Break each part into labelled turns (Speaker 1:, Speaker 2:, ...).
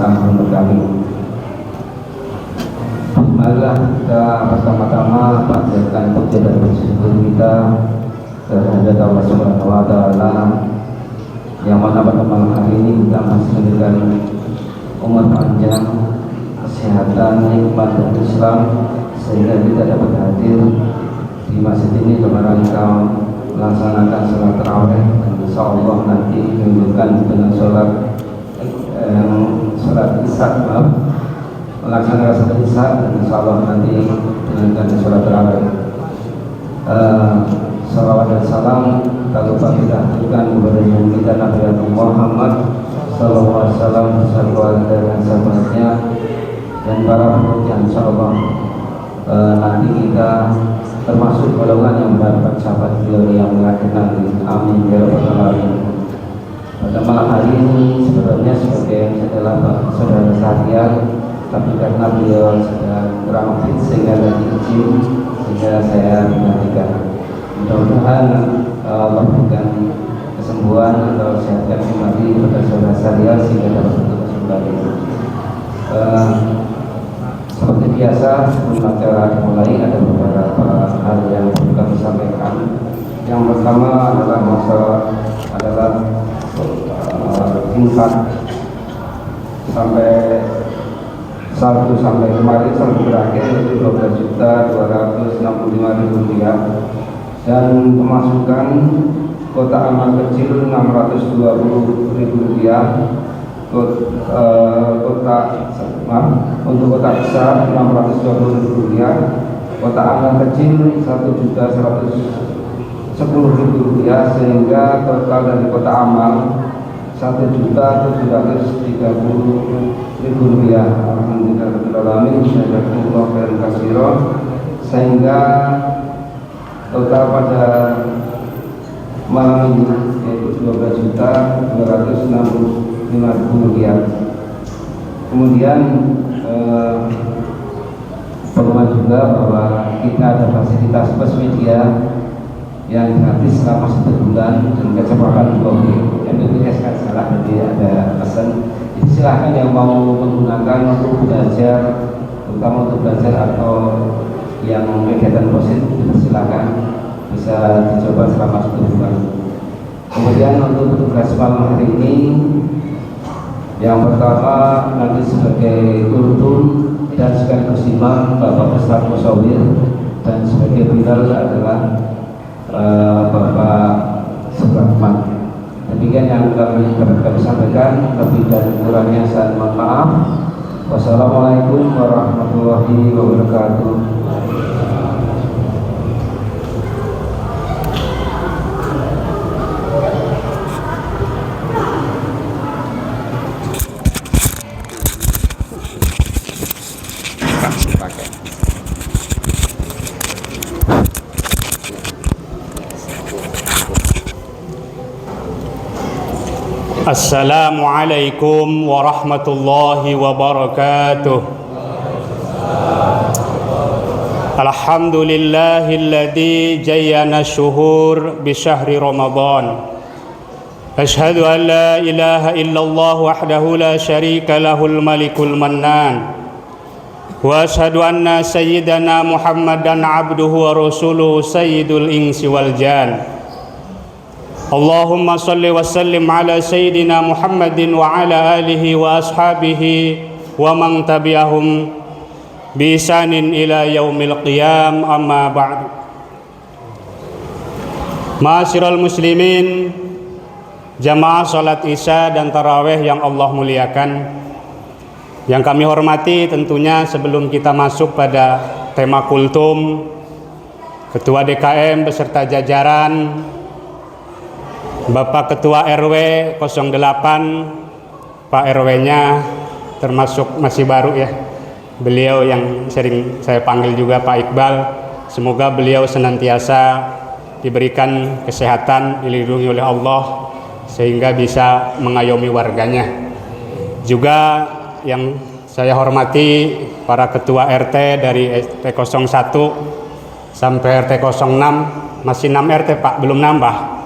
Speaker 1: menurut kami. Marilah kita bersama-sama panjatkan puja dan bersyukur kita kehadirat Allah Subhanahu wa Ta'ala, yang mana pada malam hari ini kita masih diberikan umur panjang, kesehatan, nikmat dan Islam, sehingga kita dapat hadir di masjid ini dalam rangka melaksanakan sholat tarawih, dan insya Allah nanti dilanjutkan dengan sholat isya, melaksanakan sholat isya, dan insya Allah nanti dilanjutkan sholat tarawih. Salawat dan salam tak lupa kita haturkan kepada Nabi kita Nabi Muhammad sallallahu alaihi wasallam beserta keluarga dan sahabatnya dan para pengikutnya. Insyaallah nanti kita termasuk golongan yang mendapat sahabat beliau yang akhir nanti. Amin ya rabbal alamin. Pada malam hari ini sebenarnya sebagai adalah saudara saya, tapi karena beliau sedang kurang fit sehingga lagi izin, sehingga saya menggantikan. Mudah-mudahan Allah berikan kesembuhan atau sehatkan kembali kepada saudara saya sehingga dapat bertugas kembali. Seperti biasa, sebelum acara dimulai ada beberapa hal yang perlu kami sampaikan. Yang pertama adalah infak sampai kemarin sampai berakhir itu 12.265.000 rupiah, dan pemasukan kotak amal kecil 620.000 rupiah, untuk kotak besar 620.000 rupiah, kotak amal kecil 1.110.000 rupiah, sehingga total dari kotak amal 1.730.000 rupiah. Alhamdulillah, sehingga total pada malam ini yaitu 12.265.000 rupiah. Kemudian perlu juga bahwa kita ada fasilitas bus media yang gratis selama 1 bulan dan kecepatan MBBS kan salah, jadi ada pesan. Jadi silahkan yang mau menggunakan untuk belajar, terutama untuk belajar atau yang kegiatan positif, silakan bisa dicoba selama 1 bulan. Kemudian untuk tugas malam hari ini, yang pertama nanti sebagai kultum dan sekaligus imam Bapak Ustaz Musawir, dan sebagai Bilal adalah Bapak Supratman. Demikian yang kami sampaikan, lebih dan kurangnya saya mohon maaf. Wassalamualaikum warahmatullahi wabarakatuh.
Speaker 2: Assalamualaikum warahmatullahi wabarakatuh. Alhamdulillahilladzi jayyana syuhur bi syahri Ramadan. Asyhadu an la ilaha illallah wahdahu la syarika lahul malikul mannan. Wa asyhadu anna sayyidana Muhammadan abduhu wa rasuluhu sayyidul insi wal jan. Allahumma salli wa sallim ala sayyidina Muhammadin wa ala alihi wa ashabihi wa man tabi'ahum bi ihsanin ila yaumil qiyam, amma ba'du. Ma'asyiral muslimin, jamaah salat isya dan tarawih yang Allah muliakan, yang kami hormati, tentunya sebelum kita masuk pada tema kultum, Ketua DKM beserta jajaran, Bapak Ketua RW 08, Pak RW-nya termasuk masih baru ya, beliau yang sering saya panggil juga Pak Iqbal. Semoga beliau senantiasa diberikan kesehatan, dilindungi oleh Allah sehingga bisa mengayomi warganya. Juga yang saya hormati para ketua RT dari RT 01 sampai RT 06, masih 6 RT Pak, belum nambah.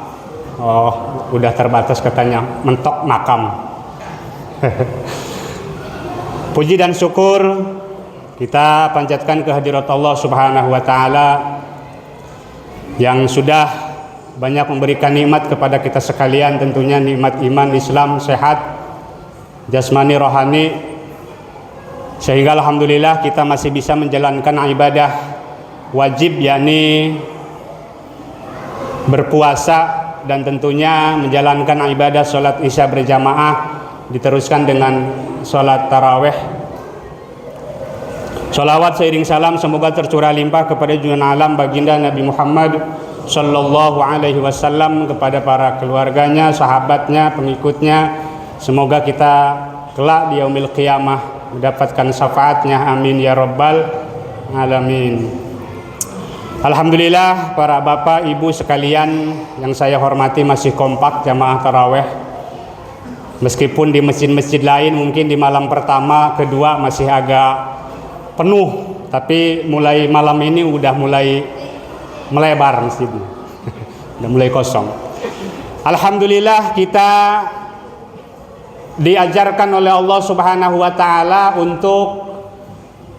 Speaker 2: Oh, udah terbatas katanya, mentok makam. Puji dan syukur kita panjatkan kehadirat Allah Subhanahu wa taala yang sudah banyak memberikan nikmat kepada kita sekalian, tentunya nikmat iman, Islam, sehat, jasmani, rohani, sehingga alhamdulillah kita masih bisa menjalankan ibadah wajib, yakni berpuasa, dan tentunya menjalankan ibadah sholat isya berjamaah diteruskan dengan sholat taraweh. Sholawat seiring salam semoga tercurah limpah kepada junjungan alam baginda Nabi Muhammad Sallallahu Alaihi Wasallam, kepada para keluarganya, sahabatnya, pengikutnya. Semoga kita kelak di yaumil qiyamah mendapatkan syafaatnya, amin ya rabbal alamin. Alhamdulillah, para bapak ibu sekalian yang saya hormati, masih kompak jamaah taraweh. Meskipun di masjid-masjid lain mungkin di malam pertama, kedua masih agak penuh, tapi mulai malam ini udah mulai melebar masjidnya. Udah mulai kosong. Alhamdulillah, kita diajarkan oleh Allah Subhanahu wa taala untuk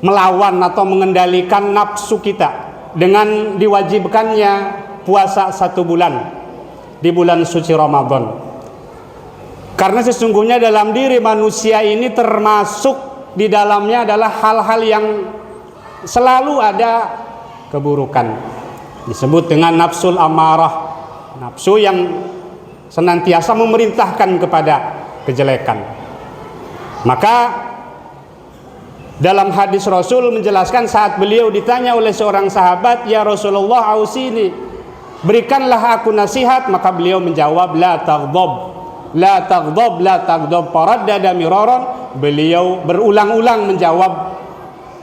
Speaker 2: melawan atau mengendalikan nafsu kita dengan diwajibkannya puasa 1 bulan di bulan suci Ramadan. Karena sesungguhnya dalam diri manusia ini termasuk di dalamnya adalah hal-hal yang selalu ada keburukan. Disebut dengan nafsul amarah, nafsu yang senantiasa memerintahkan kepada kejelekan. Maka dalam hadis Rasul menjelaskan saat beliau ditanya oleh seorang sahabat, "Ya Rasulullah, ausini, berikanlah aku nasihat." Maka beliau menjawab, "La taghdab, la taghdab, la taghdab." Faraddada miraran. Beliau berulang-ulang menjawab,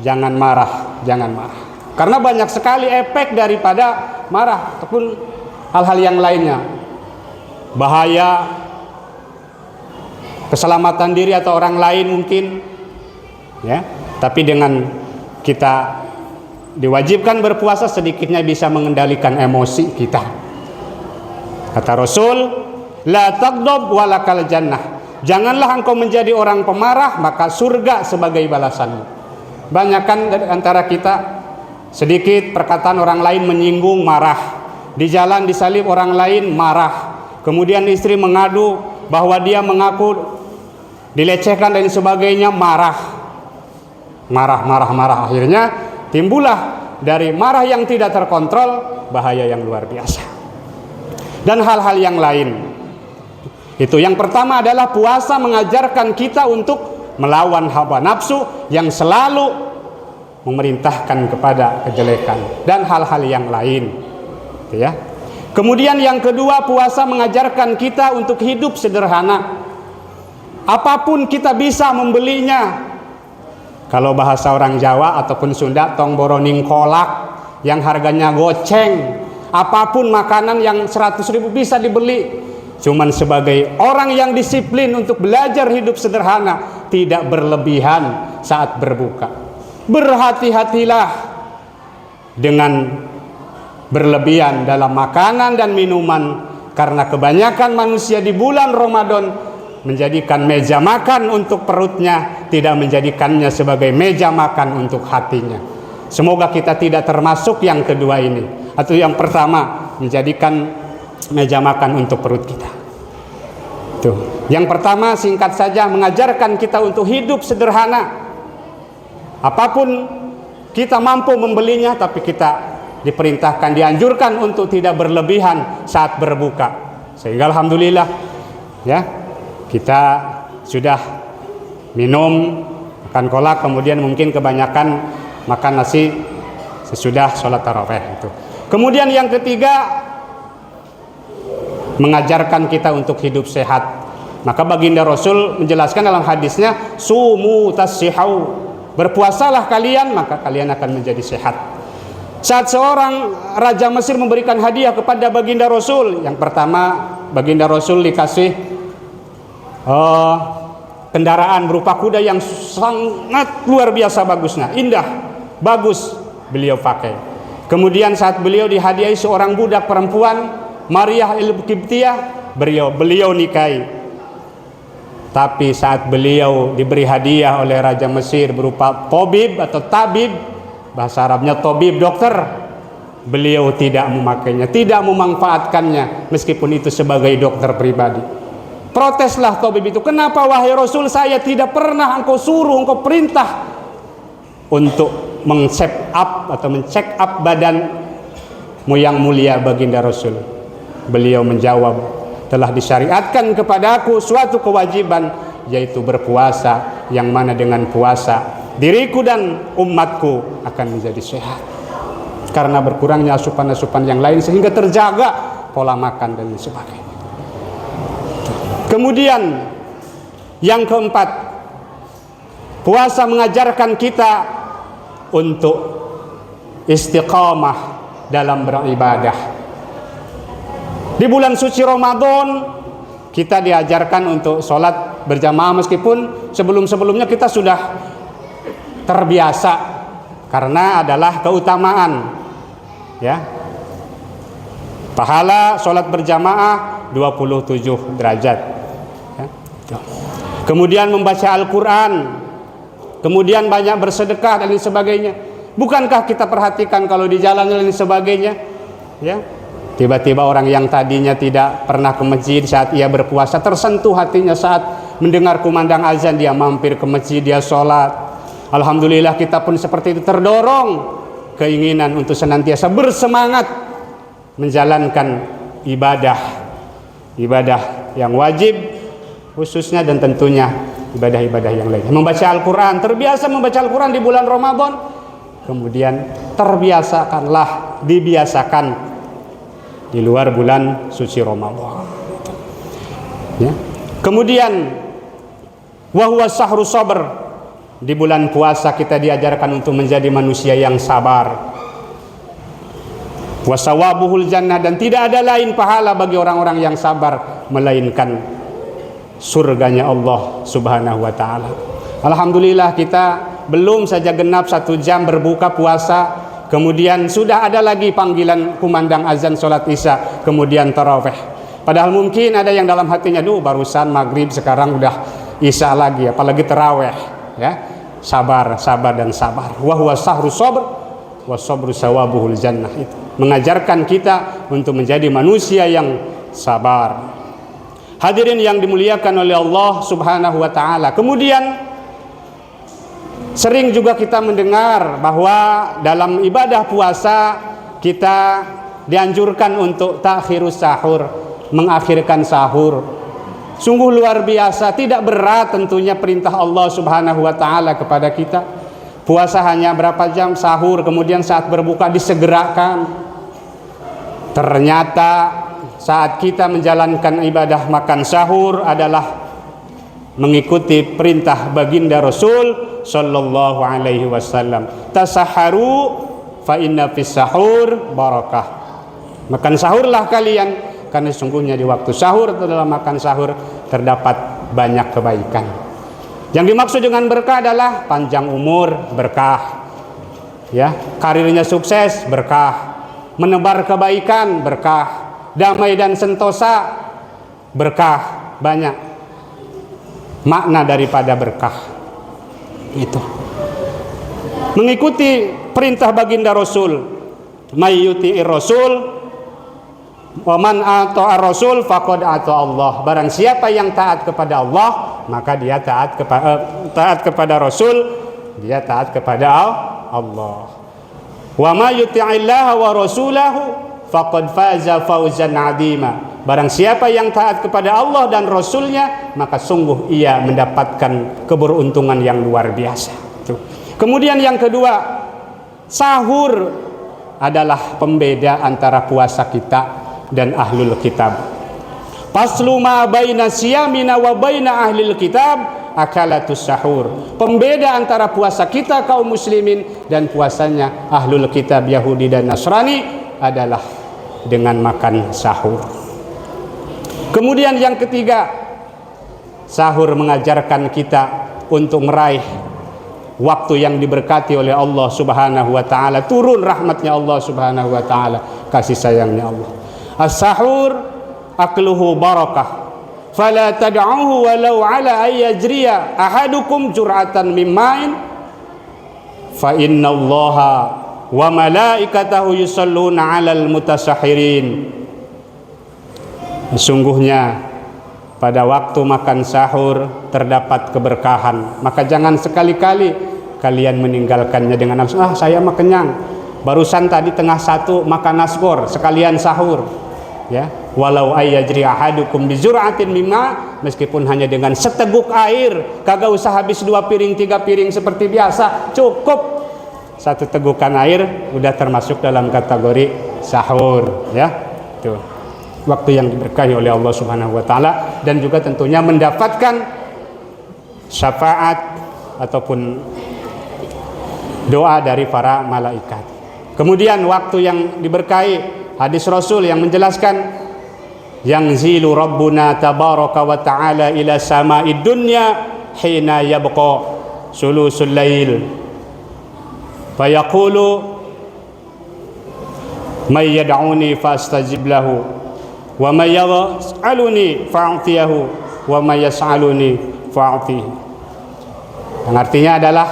Speaker 2: "Jangan marah, jangan marah." Karena banyak sekali efek daripada marah ataupun hal-hal yang lainnya. Bahaya, keselamatan diri atau orang lain mungkin, ya. Tapi dengan kita diwajibkan berpuasa, sedikitnya bisa mengendalikan emosi kita. Kata Rasul, "La taghdab walakal jannah." Janganlah engkau menjadi orang pemarah, maka surga sebagai balasanmu. Banyak kan antara kita sedikit perkataan orang lain menyinggung, marah. Di jalan disalib orang lain, marah. Kemudian istri mengadu bahwa dia mengaku dilecehkan dan sebagainya, marah. Marah. Akhirnya timbullah dari marah yang tidak terkontrol bahaya yang luar biasa. Dan hal-hal yang lain. Itu yang pertama adalah puasa mengajarkan kita untuk melawan hawa nafsu yang selalu memerintahkan kepada kejelekan dan hal-hal yang lain. Ya. Kemudian yang kedua, puasa mengajarkan kita untuk hidup sederhana. Apapun kita bisa membelinya. Kalau bahasa orang Jawa ataupun Sunda, tong boroning kolak yang harganya goceng. Apapun makanan yang 100.000 bisa dibeli. Cuman sebagai orang yang disiplin untuk belajar hidup sederhana, tidak berlebihan saat berbuka. Berhati-hatilah dengan berlebihan dalam makanan dan minuman, karena kebanyakan manusia di bulan Ramadan menjadikan meja makan untuk perutnya, tidak menjadikannya sebagai meja makan untuk hatinya. Semoga kita tidak termasuk yang kedua ini, atau yang pertama, menjadikan meja makan untuk perut kita. Tuh. Yang pertama, singkat saja, mengajarkan kita untuk hidup sederhana. Apapun kita mampu membelinya, tapi kita diperintahkan, dianjurkan untuk tidak berlebihan saat berbuka. Sehingga alhamdulillah, ya, kita sudah minum, makan kolak, kemudian mungkin kebanyakan makan nasi sesudah sholat tarawih itu. Kemudian yang ketiga, mengajarkan kita untuk hidup sehat. Maka baginda Rasul menjelaskan dalam hadisnya, "Sumu tasihau." Berpuasalah kalian, maka kalian akan menjadi sehat. Saat seorang raja Mesir memberikan hadiah kepada baginda Rasul, yang pertama baginda Rasul dikasih kendaraan berupa kuda yang sangat luar biasa bagusnya, indah, bagus, beliau pakai. Kemudian saat beliau dihadiahi seorang budak perempuan, Maria al-Qibtiyah, beliau nikahi. Tapi saat beliau diberi hadiah oleh Raja Mesir berupa tobib atau tabib, bahasa Arabnya tobib, dokter, beliau tidak memakainya, tidak memanfaatkannya meskipun itu sebagai dokter pribadi. Proteslah tabib itu, kenapa wahai Rasul, saya tidak pernah engkau suruh, engkau perintah untuk men-check up badanmu yang mulia baginda Rasul. Beliau menjawab, telah disyariatkan kepadaku suatu kewajiban, yaitu berpuasa, yang mana dengan puasa diriku dan umatku akan menjadi sehat karena berkurangnya asupan-asupan yang lain, sehingga terjaga pola makan dan sebagainya. Kemudian yang keempat, puasa mengajarkan kita untuk istiqamah dalam beribadah. Di bulan suci Ramadan kita diajarkan untuk sholat berjamaah, meskipun sebelum-sebelumnya kita sudah terbiasa karena adalah keutamaan, ya. Pahala sholat berjamaah 27 derajat, ya. Kemudian membaca Al-Quran, kemudian banyak bersedekah dan lain sebagainya. Bukankah kita perhatikan kalau di jalan dan lain sebagainya, ya, tiba-tiba orang yang tadinya tidak pernah ke masjid saat ia berpuasa tersentuh hatinya saat mendengar kumandang azan, dia mampir ke masjid, dia sholat. Alhamdulillah, kita pun seperti itu, terdorong keinginan untuk senantiasa bersemangat menjalankan ibadah yang wajib khususnya, dan tentunya ibadah-ibadah yang lain. Membaca Al-Quran, terbiasa membaca Al-Quran di bulan Ramadan, kemudian dibiasakan di luar bulan suci Ramadan, ya. Kemudian wahwa sahru sabr, di bulan puasa kita diajarkan untuk menjadi manusia yang sabar. Wasawabuhul jannah, dan tidak ada lain pahala bagi orang-orang yang sabar melainkan surganya Allah Subhanahu wa ta'ala. Alhamdulillah, kita belum saja genap 1 jam berbuka puasa, kemudian sudah ada lagi panggilan kumandang azan sholat isya, kemudian tarawih. Padahal mungkin ada yang dalam hatinya, barusan maghrib, sekarang udah isya lagi, apalagi tarawih, ya. Sabar dan sabar. Wa huwa sahru sabr wa sabru sawabuhul jannah. Itu mengajarkan kita untuk menjadi manusia yang sabar. Hadirin yang dimuliakan oleh Allah Subhanahu wa taala. Kemudian sering juga kita mendengar bahwa dalam ibadah puasa kita dianjurkan untuk takhirus sahur, mengakhirkan sahur. Sungguh luar biasa, tidak berat tentunya perintah Allah Subhanahu wa ta'ala kepada kita. Puasa hanya berapa jam, sahur, kemudian saat berbuka disegerakan. Ternyata saat kita menjalankan ibadah makan sahur adalah mengikuti perintah baginda Rasul sallallahu alaihi wasallam. Tasaharu fa inna fis sahur barakah. Makan sahurlah kalian, karena sesungguhnya di waktu sahur atau dalam makan sahur terdapat banyak kebaikan. Yang dimaksud dengan berkah adalah panjang umur, berkah, ya, karirnya sukses, berkah, menebar kebaikan, berkah, damai dan sentosa, berkah. Banyak makna daripada berkah itu. Mengikuti perintah baginda Rasul, may yuti'ir Rasul wa man ata'a Rasul faqad ata'a Allah. Barang siapa yang taat kepada Allah, maka dia taat kepada Rasul, dia taat kepada Allah. Wa ma yuti'illaha wa rasulahu faqad faza fawzan 'azima. Barang siapa yang taat kepada Allah dan Rasulnya, maka sungguh ia mendapatkan keberuntungan yang luar biasa. Kemudian yang kedua, sahur adalah pembeda antara puasa kita dan ahlul kitab. Faslu ma baina siyamina wa baina ahlil kitab akalatus sahur. Pembeda antara puasa kita kaum muslimin dan puasanya ahlul kitab Yahudi dan Nasrani adalah dengan makan sahur. Kemudian yang ketiga, sahur mengajarkan kita untuk meraih waktu yang diberkati oleh Allah Subhanahu wa ta'ala, turun rahmatnya Allah Subhanahu wa ta'ala, kasih sayangnya Allah. As-sahur akluhu barakah fala tad'uhu walau ala ayyajriya ahadukum jur'atan min ma'in fa innallaha wa malaikatahu yusalluna 'alal mutasahhirin. Sesungguhnya pada waktu makan sahur terdapat keberkahan, maka jangan sekali-kali kalian meninggalkannya dengan saya mah kenyang, barusan tadi tengah satu makan nasgor sekalian sahur, ya. Walau ayyajri ahadukum bi zur'atin mimma, meskipun hanya dengan seteguk air, kagak usah habis 2 piring 3 piring seperti biasa, cukup 1 tegukan air udah termasuk dalam kategori sahur, ya. Tuh, waktu yang diberkahi oleh Allah Subhanahu wa taala, dan juga tentunya mendapatkan syafaat ataupun doa dari para malaikat. Kemudian waktu yang diberkahi, hadis Rasul yang menjelaskan, yang zilu rabbuna tabaraka wa ta'ala ila sama'id dunya hina yabqa sulusul lail fayaqulu may yad'uni fastajib lahu wa may yas'aluni fa'tiyahu wa may yas'aluni fa'tihi. Yang artinya adalah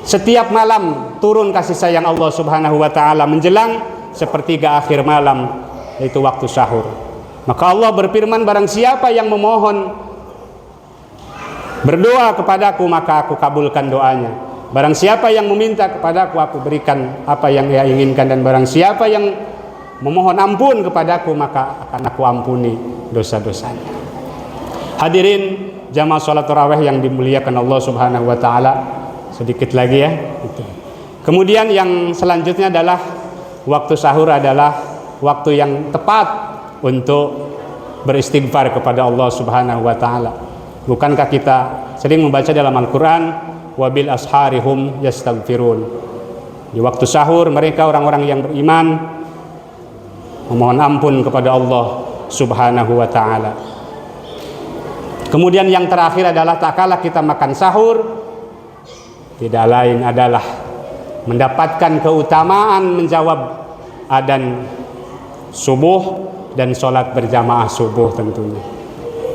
Speaker 2: setiap malam turun kasih sayang Allah Subhanahu wa taala menjelang sepertiga akhir malam, yaitu waktu sahur. Maka Allah berfirman, barang siapa yang memohon berdoa kepadaku maka aku kabulkan doanya. Barang siapa yang meminta kepadaku aku berikan apa yang ia inginkan, dan barang siapa yang memohon ampun kepadaku maka akan aku ampuni dosa-dosanya. Hadirin jamaah salat tarawih yang dimuliakan Allah Subhanahu wa taala, sedikit lagi ya. Kemudian yang selanjutnya adalah waktu sahur adalah waktu yang tepat untuk beristighfar kepada Allah Subhanahu wa taala. Bukankah kita sering membaca dalam Al-Qur'an, wabil asharihum yastaghfirun. Di waktu sahur mereka orang-orang yang beriman memohon ampun kepada Allah Subhanahu wa taala. Kemudian yang terakhir adalah tak kala kita makan sahur, tidak lain adalah mendapatkan keutamaan menjawab adzan subuh dan sholat berjamaah subuh tentunya.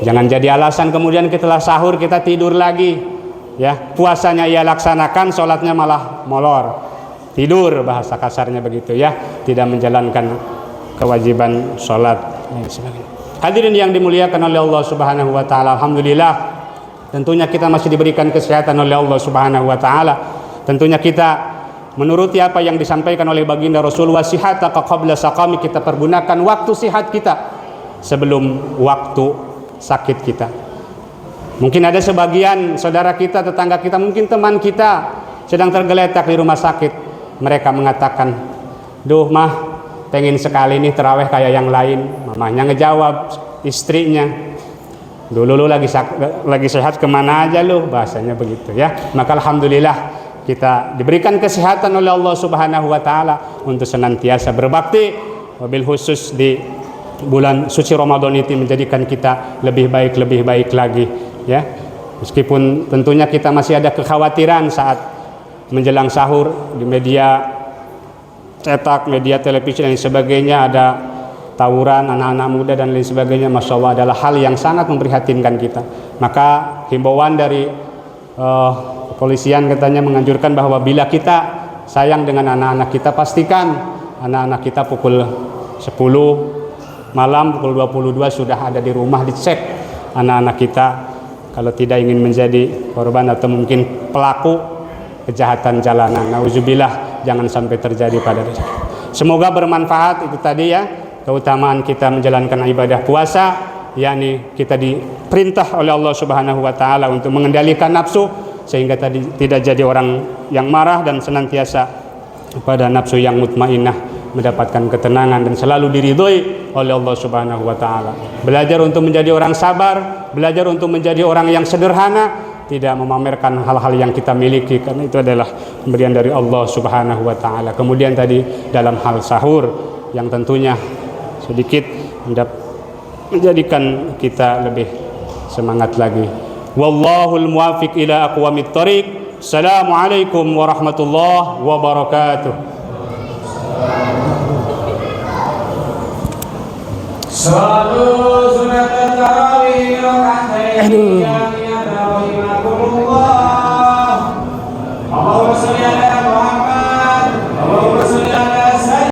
Speaker 2: Jangan jadi alasan kemudian setelah sahur kita tidur lagi, ya. Puasanya ia laksanakan, sholatnya malah molor, tidur, bahasa kasarnya begitu, ya. Tidak menjalankan kewajiban sholat dan sebagainya. Hadirin yang dimuliakan oleh Allah Subhanahu wa taala, alhamdulillah tentunya kita masih diberikan kesehatan oleh Allah Subhanahu wa taala. Tentunya kita menuruti apa yang disampaikan oleh baginda Rasul, wasihataka qabla saqami, kita pergunakan waktu sihat kita sebelum waktu sakit kita. Mungkin ada sebagian saudara kita, tetangga kita, mungkin teman kita sedang tergeletak di rumah sakit. Mereka mengatakan, duh mah pengen sekali nih terawih kayak yang lain. Mamanya ngejawab istrinya, dulu lu lagi sehat kemana aja lu, bahasanya begitu, ya. Maka alhamdulillah kita diberikan kesehatan oleh Allah Subhanahu wa taala untuk senantiasa berbakti, wabil khusus di bulan suci Ramadan ini menjadikan kita lebih baik lagi, ya. Meskipun tentunya kita masih ada kekhawatiran saat menjelang sahur di media cetak, media televisi dan sebagainya, ada tawuran anak-anak muda dan lain sebagainya. Masya Allah, adalah hal yang sangat memprihatinkan kita. Maka himbauan dari kepolisian katanya menganjurkan bahwa bila kita sayang dengan anak-anak kita, pastikan anak-anak kita pukul 10 malam, pukul 22 sudah ada di rumah, dicek anak-anak kita, kalau tidak ingin menjadi korban atau mungkin pelaku kejahatan jalanan. Nauzubillah, jangan sampai terjadi pada diri. Semoga bermanfaat itu tadi, ya, keutamaan kita menjalankan ibadah puasa, yakni kita diperintah oleh Allah Subhanahu wa taala untuk mengendalikan nafsu sehingga tadi tidak jadi orang yang marah dan senantiasa pada nafsu yang mutmainnah, mendapatkan ketenangan dan selalu diridhoi oleh Allah Subhanahu wa taala. Belajar untuk menjadi orang sabar, belajar untuk menjadi orang yang sederhana, tidak memamerkan hal-hal yang kita miliki, karena itu adalah pemberian dari Allah Subhanahu wa taala. Kemudian tadi dalam hal sahur yang tentunya sedikit menjadikan kita lebih semangat lagi. Wallahul muwaffiq ila aqwamit thoriq. Assalamualaikum warahmatullahi wabarakatuh.
Speaker 3: Salatu sunatan
Speaker 2: Aduh.